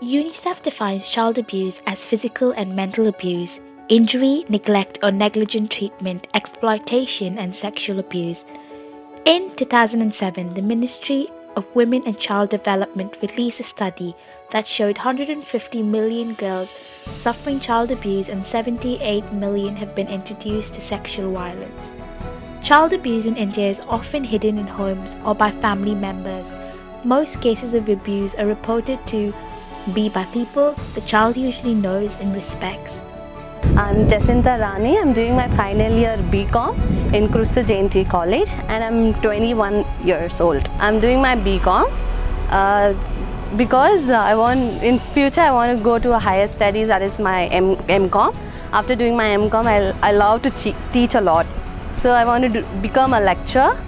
UNICEF defines child abuse as physical and mental abuse, injury, neglect or negligent treatment, exploitation and sexual abuse. In 2007, the Ministry of Women and Child Development released a study that showed 150 million girls suffering child abuse and 78 million have been introduced to sexual violence. Child abuse in India is often hidden in homes or by family members. Most cases of abuse are reported to be by people the child usually knows and respects. I'm Jacinta Rani. I'm doing my final year BCom in Krusta Jainti College and I'm 21 years old. I'm doing my BCom because in future I want to go to a higher studies, that is my MCom. After doing my MCom, I love to teach a lot. So I want to become a lecturer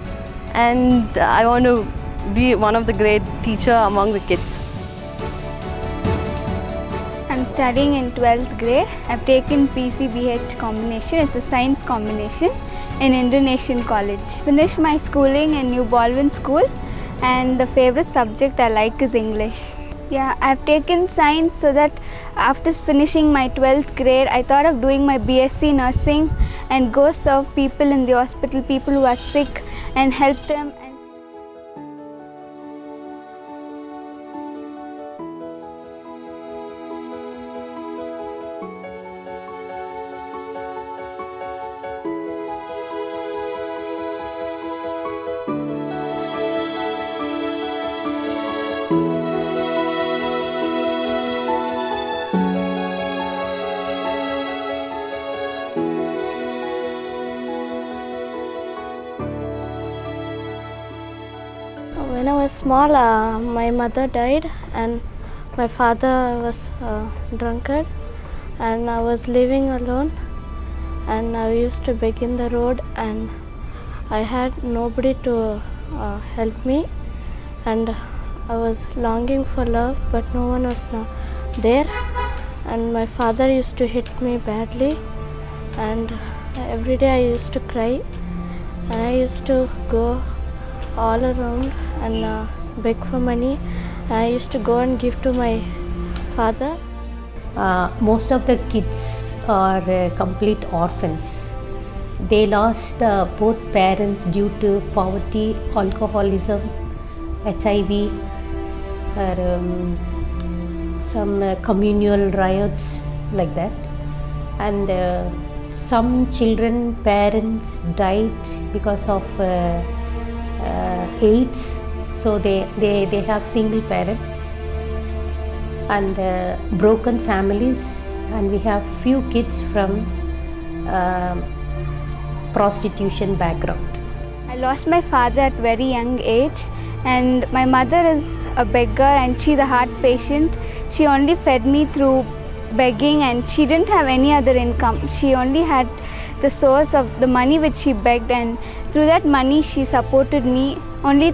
and I want to be one of the great teacher among the kids. I'm studying in 12th grade. I've taken PCBH combination. It's a science combination in Indonesian college. Finished my schooling in New Baldwin School and the favorite subject I like is English. Yeah, I've taken science so that after finishing my 12th grade, I thought of doing my BSc nursing and go serve people in the hospital, people who are sick, and help them. When I was small, my mother died and my father was a drunkard and I was living alone and I used to beg in the road and I had nobody to help me and I was longing for love but no one was there and my father used to hit me badly and every day I used to cry and I used to go all around and beg for money and I used to go and give to my father. Most of the kids are complete orphans. They lost both parents due to poverty, alcoholism, HIV, or some communal riots like that. And some children parents died because of AIDS, so they have single parent and broken families, and we have few kids from prostitution background. I lost my father at very young age and my mother is a beggar and she's a heart patient. She only fed me through begging and she didn't have any other income. She only had the source of the money which she begged, and through that money she supported me only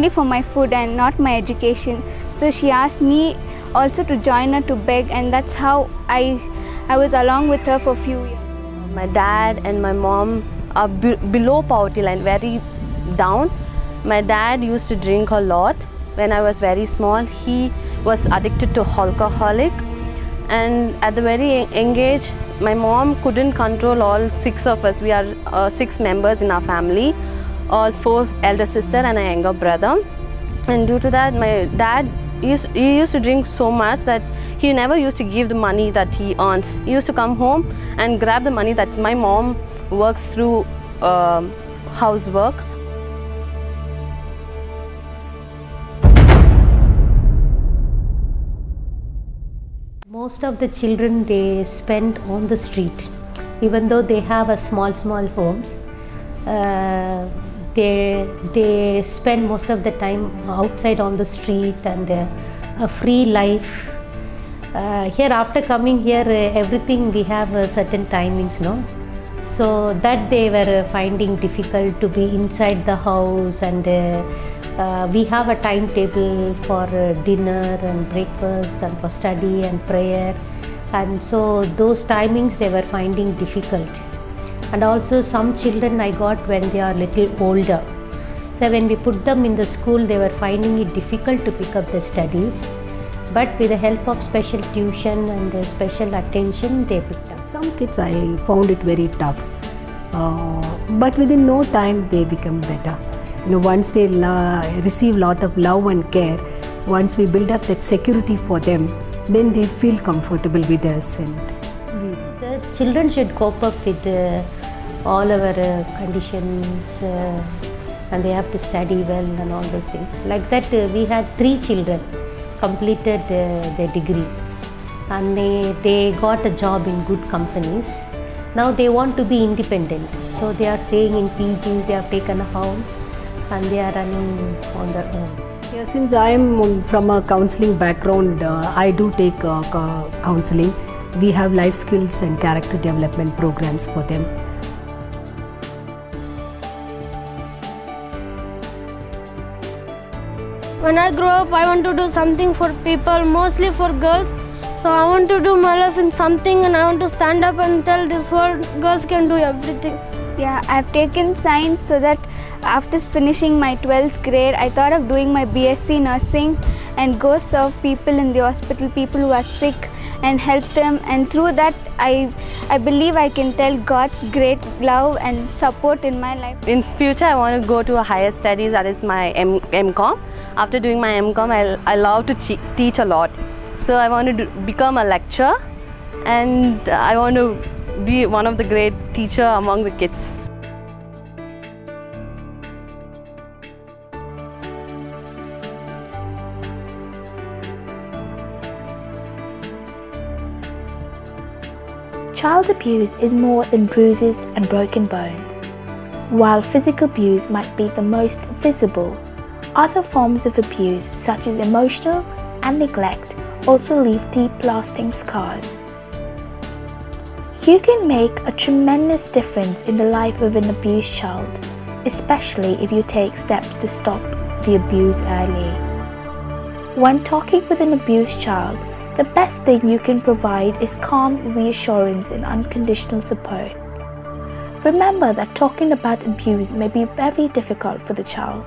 for my food and not my education. So she asked me also to join her to beg, and that's how I was along with her for a few years. My dad and my mom are below poverty line, very down. My dad used to drink a lot. When I was very small, he was addicted to alcoholic, and at the very young age, my mom couldn't control all 6 of us. We are 6 members in our family, all 4 elder sister and a younger brother. And due to that, my dad he used to drink so much that he never used to give the money that he earns. He used to come home and grab the money that my mom works through housework. Most of the children, they spend on the street, even though they have a small homes. They spend most of the time outside on the street and a free life. Here, after coming here, everything we have certain timings, no? So that they were finding difficult to be inside the house, and we have a timetable for dinner and breakfast and for study and prayer, and so those timings they were finding difficult. And also some children I got when they are little older. So when we put them in the school, they were finding it difficult to pick up the studies. but with the help of special tuition and special attention, they picked up. Some kids I found it very tough, but within no time they become better. Once they receive lot of love and care, once we build up that security for them, then they feel comfortable with us. And the children should cope up with all our conditions, and they have to study well and all those things. Like that, we had 3 children completed their degree, and they got a job in good companies. Now they want to be independent, so they are staying in PGs, they have taken a house and they are running on their own. Yeah, since I am from a counseling background, I do take counseling. We have life skills and character development programs for them. When I grow up, I want to do something for people, mostly for girls. So I want to do my life in something, and I want to stand up and tell this world girls can do everything. Yeah, I've taken science so that after finishing my 12th grade, I thought of doing my BSc nursing and go serve people in the hospital, people who are sick, and help them. And through that, I believe I can tell God's great love and support in my life. In future, I want to go to a higher studies, that is my MCom. After doing my MCom, I love to teach a lot. So I want to become a lecturer, and I want to be one of the great teacher among the kids. Child abuse is more than bruises and broken bones. While physical abuse might be the most visible, other forms of abuse such as emotional and neglect also leave deep lasting scars. You can make a tremendous difference in the life of an abused child, especially if you take steps to stop the abuse early. When talking with an abused child, the best thing you can provide is calm reassurance and unconditional support. Remember that talking about abuse may be very difficult for the child.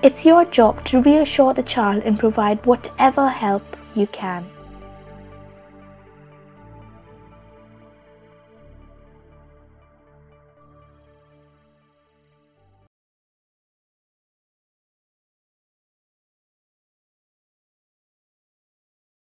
It's your job to reassure the child and provide whatever help you can.